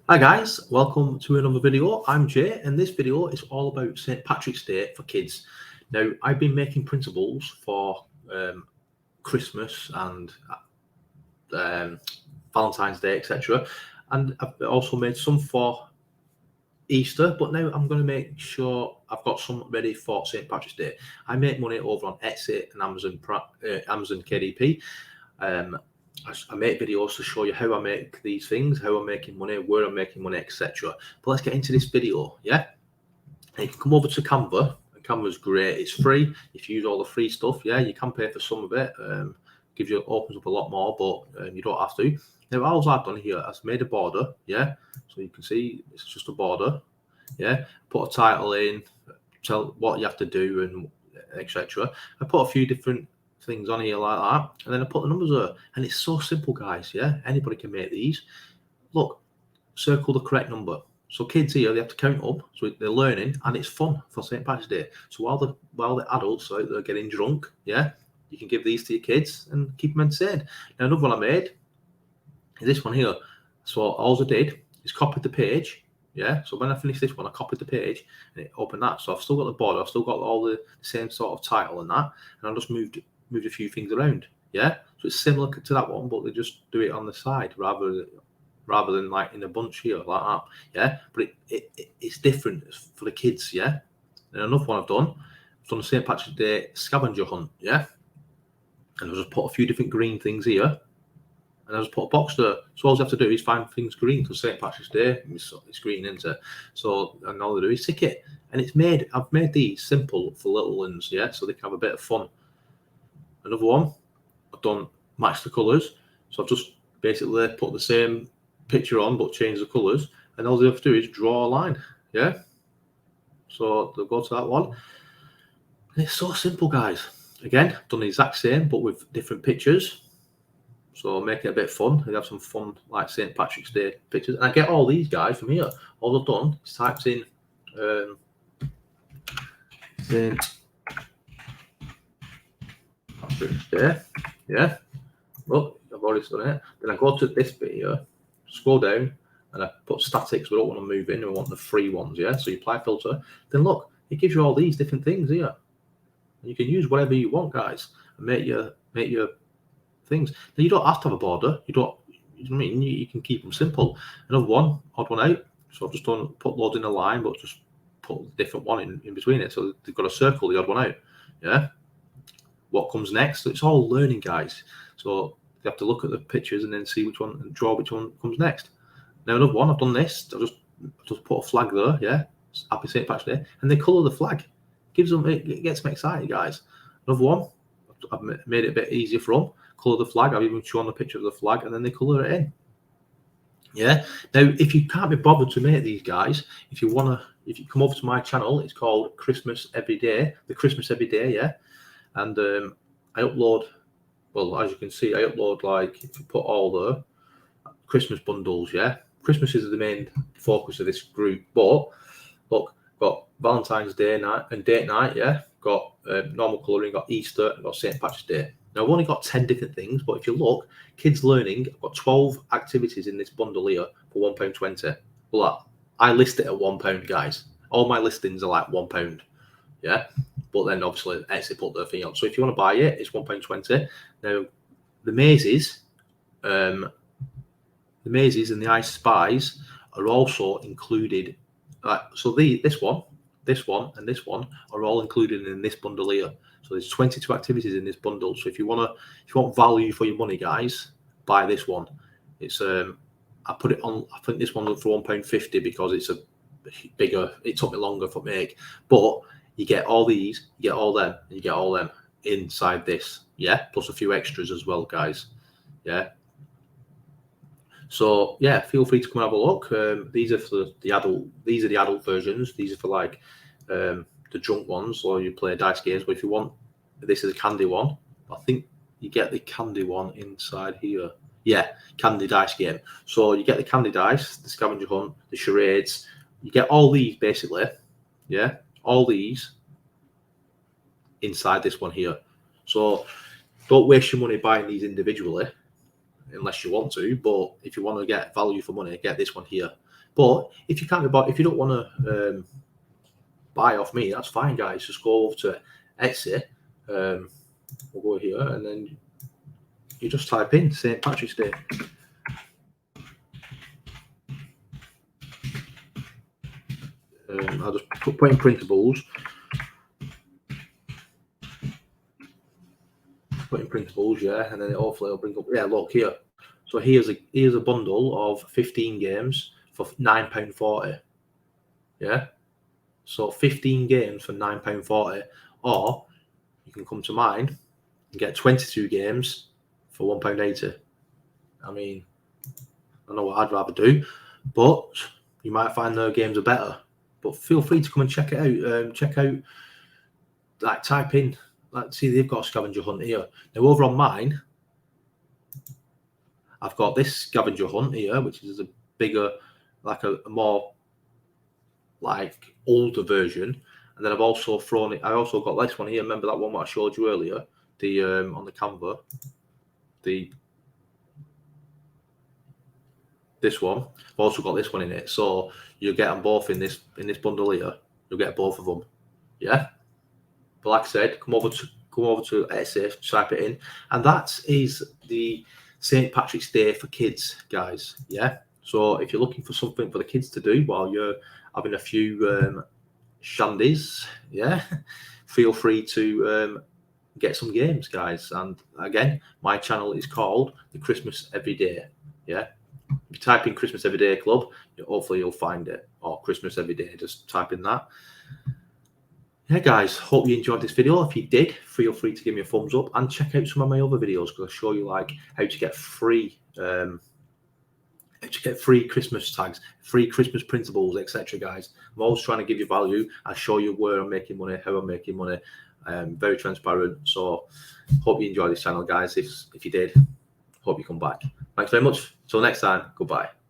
Hi guys, welcome to another video. I'm Jay and this video is all about St. Patrick's Day for kids. Now I've been making printables for Christmas and um, Valentine's Day, etc. And I've also made some for Easter, but now I'm going to make sure I've got some ready for St. Patrick's Day. I make money over on Etsy and Amazon KDP. I make videos to show you how I make these things, how I'm making money, where I'm making money, etc. But let's get into this video, yeah? And you can come over to Canva. Canva's great. It's free. If you use all the free stuff, yeah, you can pay for some of it. Opens up a lot more, but you don't have to. Now, all I've done here, I've made a border, yeah? So you can see it's just a border, yeah? Put a title in, tell what you have to do and etc. I put a few different things on here like that, and then I put the numbers there, and it's so simple, guys. Yeah, anybody can make these. Look, circle the correct number. So kids here, they have to count up, so they're learning, and it's fun for St. Patrick's Day. So while the adults are they're getting drunk, yeah, you can give these to your kids and keep them entertained. Now another one I made is this one here. So all I did is copied the page. Yeah, so when I finished this one, I copied the page and it opened that. So I've still got the border, I've still got all the same sort of title and that, and I just moved a few things around. Yeah, so it's similar to that one, but they just do it on the side rather than like in a bunch here like that. Yeah, but it's different for the kids. Yeah, and another one I've done the St. Patrick's Day scavenger hunt. Yeah, and I just put a few different green things here. And I just put a box there. So all you have to do is find things green because St. Patrick's Day, it's green, isn't it? So, and all they do is tick it. And I've made these simple for little ones, yeah, so they can have a bit of fun. Another one, I've done match the colours. So I've just basically put the same picture on but change the colours. And all they have to do is draw a line, yeah? So they'll go to that one. And it's so simple, guys. Again, I've done the exact same but with different pictures. So make it a bit fun. We have some fun like St. Patrick's Day pictures. And I get all these guys from here. All I've done is typed in St. Patrick's Day. Yeah. Look, I've already done it. Then I go to this bit here, scroll down, and I put statics. We don't want to move in. We want the free ones. Yeah. So you apply filter. Then look, it gives you all these different things here. And you can use whatever you want, guys, and make your things. Now you don't have to have a border. You know what I mean? You can keep them simple. Another one, odd one out. So I've just put loads in a line, but just put a different one in between it. So they've got to circle the odd one out. Yeah. What comes next? So it's all learning, guys. So you have to look at the pictures and then see which one and draw which one comes next. Now another one, I've done this. I've just put a flag there. Yeah. Happy St. Patrick's Day, and they colour the flag. It gets them excited, guys. Another one, I've made it a bit easier for them. Colour the flag. I've even shown the picture of the flag, and then they colour it in. Yeah. Now, if you can't be bothered to make these, guys, if you come over to my channel, it's called Christmas Every Day. The Christmas Every Day, yeah. And I upload. Well, as you can see, I upload like if you put all the Christmas bundles. Yeah. Christmas is the main focus of this group, but look, got Valentine's Day night and date night. Yeah. Got normal colouring. Got Easter. And got St. Patrick's Day. Now, I've only got 10 different things, but if you look, kids learning, I've got 12 activities in this bundle here for £1.20. Well, I list it at £1, guys. All my listings are like £1. Yeah. But then obviously Etsy put their thing on. So if you want to buy it, it's £1.20. Now, the mazes and the I Spies are also included. So this one, and this one are all included in this bundle here. So there's 22 activities in this bundle. So if you want value for your money, guys, buy this one. It's I put it on. I think this one's up for £1.50 because it's a bigger. It took me longer for make, but you get all these, you get all them, and you get all them inside this. Yeah, plus a few extras as well, guys. Yeah. So yeah, feel free to come and have a look. These are for the adult. These are the adult versions. These are for like the drunk ones, or you play dice games. But if you want, this is a candy one. I think you get the candy one inside here. Yeah, candy dice game. So you get the candy dice, the scavenger hunt, the charades. You get all these basically. Yeah, all these inside this one here. So don't waste your money buying these individually. unless you want to. But if you want to get value for money, get this one here. But if you can't be bought, if you don't want to buy off me, that's fine, guys. Just go over to Etsy. We'll go here, and then you just type in St. Patrick's Day. I'll just put in printables. Put in printables, yeah, and then hopefully it'll bring up. Yeah, look here. So here's a bundle of 15 games for £9.40. Yeah. So 15 games for £9.40, or you can come to mine and get 22 games for £1.80. I mean, I know what I'd rather do, but you might find their games are better. But feel free to come and check it out. Check out, like, type in, like, see, they've got a scavenger hunt here. Now over on mine, I've got this scavenger hunt here, which is a bigger, like a more like older version. And then I've also thrown it. I also got this one here. Remember that one what I showed you earlier? The on the Canva. This one. I've also got this one in it. So you'll get them both in this bundle here. You'll get both of them. Yeah. But like I said, come over to Etsy, type it in, and that is the St. Patrick's Day for kids, guys. Yeah. So if you're looking for something for the kids to do while you're having a few shandies, yeah, feel free to get some games, guys. And again, my channel is called The Christmas Everyday. Yeah. If you type in Christmas Everyday Club, hopefully you'll find it, or Christmas Everyday. Just type in that. Yeah, guys, hope you enjoyed this video. If you did, feel free to give me a thumbs up and check out some of my other videos, because I show you like how to get free Christmas tags, free Christmas printables, etc. Guys, I'm always trying to give you value. I show you where I'm making money, how I'm making money. Very transparent. So hope you enjoy this channel, guys. If you did, hope you come back. Thanks very much. Till next time, goodbye.